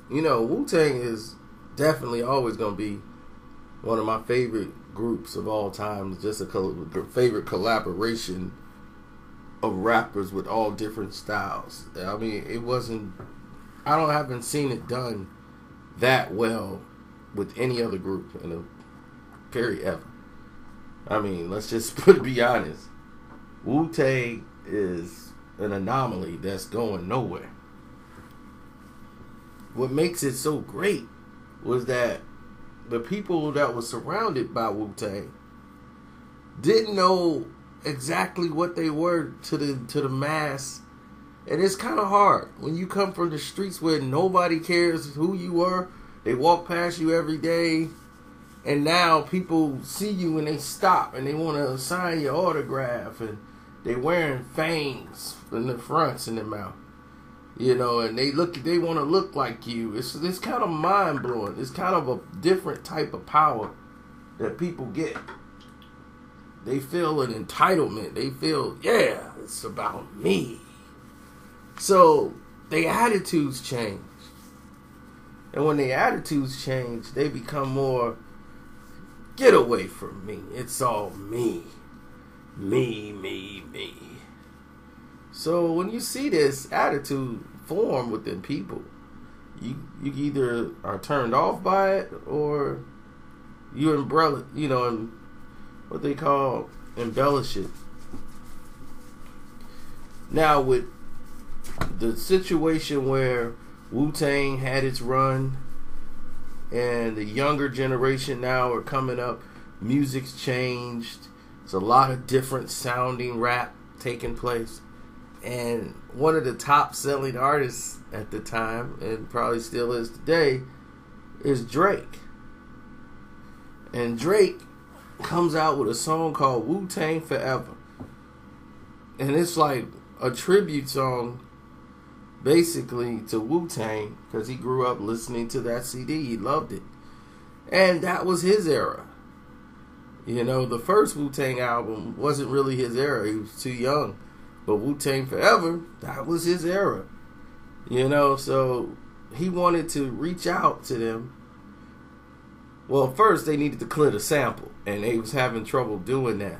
you know, Wu-Tang is definitely always going to be one of my favorite groups of all time. Just a favorite collaboration of rappers with all different styles. I mean, it wasn't, haven't seen it done that well with any other group in a period ever. I mean, let's just be honest. Wu-Tang is an anomaly that's going nowhere. What makes it so great was that the people that were surrounded by Wu-Tang didn't know exactly what they were to the mass. And it's kind of hard when you come from the streets where nobody cares who you are. They walk past you every day, and now people see you and they stop and they want to sign your autograph, and they wearing fangs in the fronts and the mouth, you know, and they want to look like you. It's kind of mind blowing. It's kind of a different type of power that people get. They feel an entitlement. They feel, yeah, it's about me. So their attitudes change. And when their attitudes change, they become more, get away from me. It's all me. Me, me, me. So when you see this attitude form within people, you either are turned off by it or you umbrella, you know, and what they call embellish it. Now with the situation where Wu-Tang had its run and the younger generation now are coming up, music's changed. There's a lot of different sounding rap taking place. And one of the top selling artists at the time, and probably still is today, is Drake. And Drake comes out with a song called Wu-Tang Forever. And it's like a tribute song basically to Wu-Tang, because he grew up listening to that CD. He loved it. And that was his era. You know, the first Wu-Tang album wasn't really his era. He was too young. But Wu-Tang Forever, that was his era. You know, so he wanted to reach out to them. Well, first they needed to clear the sample, and they was having trouble doing that.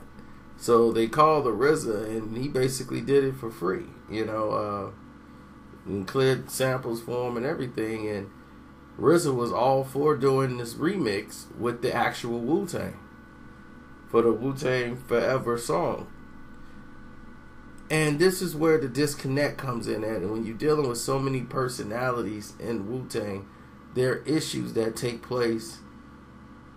So they called the RZA, and he basically did it for free. You know, and cleared samples for him and everything. And RZA was all for doing this remix with the actual Wu-Tang for the Wu-Tang Forever song. And this is where the disconnect comes in at. And when you're dealing with so many personalities in Wu-Tang, there are issues that take place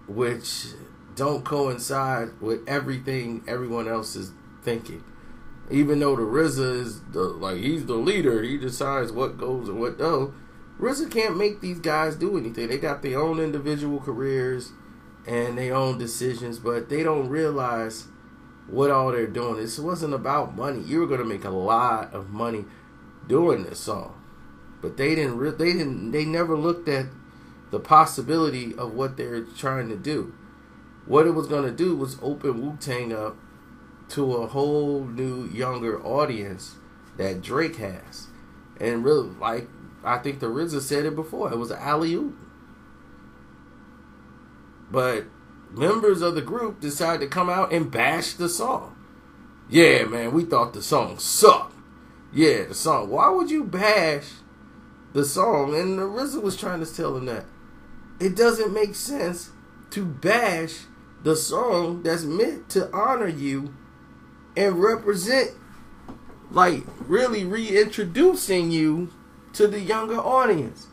which don't coincide with everything everyone else is thinking. Even though the RZA is he's the leader, he decides what goes and what don't. RZA can't make these guys do anything. They got their own individual careers and their own decisions, but they don't realize what all they're doing. This wasn't about money. You were going to make a lot of money doing this song, but they never looked at the possibility of what they're trying to do. What it was going to do was open Wu-Tang up to a whole new younger audience that Drake has. And really, like I think the RZA said it before, it was an alley-oop. But members of the group decided to come out and bash the song. Yeah, man, we thought the song sucked. Yeah, the song. Why would you bash the song? And the RZA was trying to tell them that it doesn't make sense to bash the song that's meant to honor you and represent, like, really reintroducing you to the younger audience.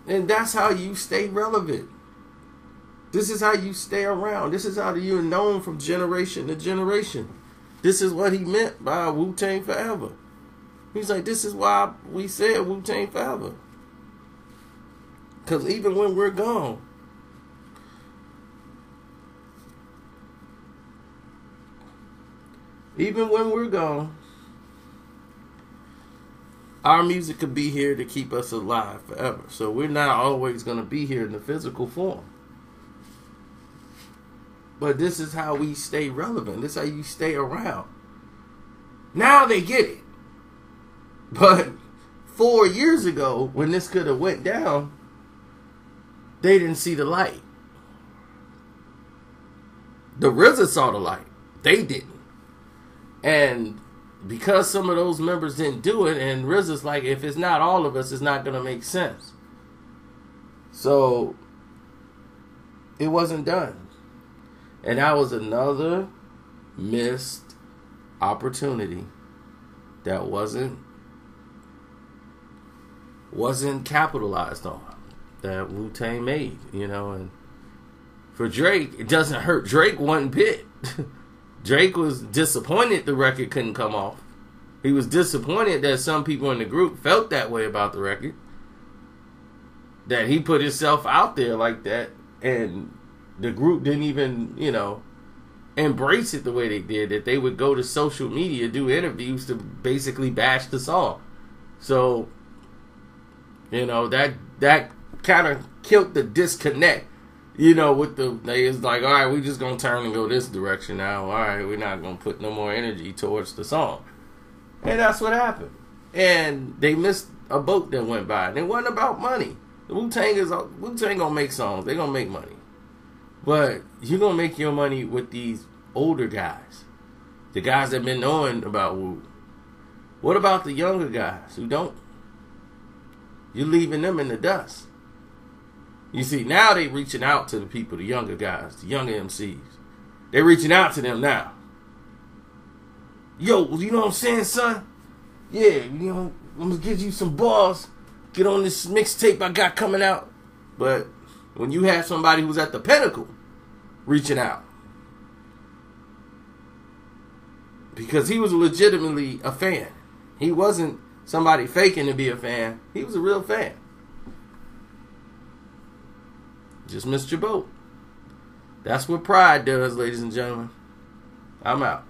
And that's how you stay relevant. This is how you stay around. This is how you're known from generation to generation. This is what he meant by Wu-Tang Forever. He's like, this is why we said Wu-Tang Forever. Because even when we're gone, our music could be here to keep us alive forever. So we're not always going to be here in the physical form. But this is how we stay relevant. This is how you stay around. Now they get it. But 4 years ago, when this could have went down, they didn't see the light. The RZA saw the light. They didn't. And because some of those members didn't do it, and RZA's like, if it's not all of us, it's not going to make sense. So, it wasn't done. And that was another missed opportunity that wasn't capitalized on, that Wu-Tang made, you know. And for Drake, it doesn't hurt Drake one bit. Drake was disappointed the record couldn't come off. He was disappointed that some people in the group felt that way about the record, that he put himself out there like that, and the group didn't even, you know, embrace it the way they did, that they would go to social media, do interviews to basically bash the song. So, you know, that kind of killed the disconnect, you know, with they was like, all right, we just gonna turn and go this direction now. All right, we're not gonna put no more energy towards the song. And that's what happened. And they missed a boat that went by. And it wasn't about money. Wu-Tang gonna make songs. They're gonna make money. But you're going to make your money with these older guys. The guys that have been knowing about Wu. What about the younger guys who don't? You're leaving them in the dust. You see, now they reaching out to the people, the younger guys, the younger MCs. They're reaching out to them now. Yo, you know what I'm saying, son? Yeah, you know, I'm going to give you some bars. Get on this mixtape I got coming out. But when you have somebody who's at the pinnacle reaching out, because he was legitimately a fan. He wasn't somebody faking to be a fan. He was a real fan. Just missed your boat. That's what pride does, ladies and gentlemen. I'm out.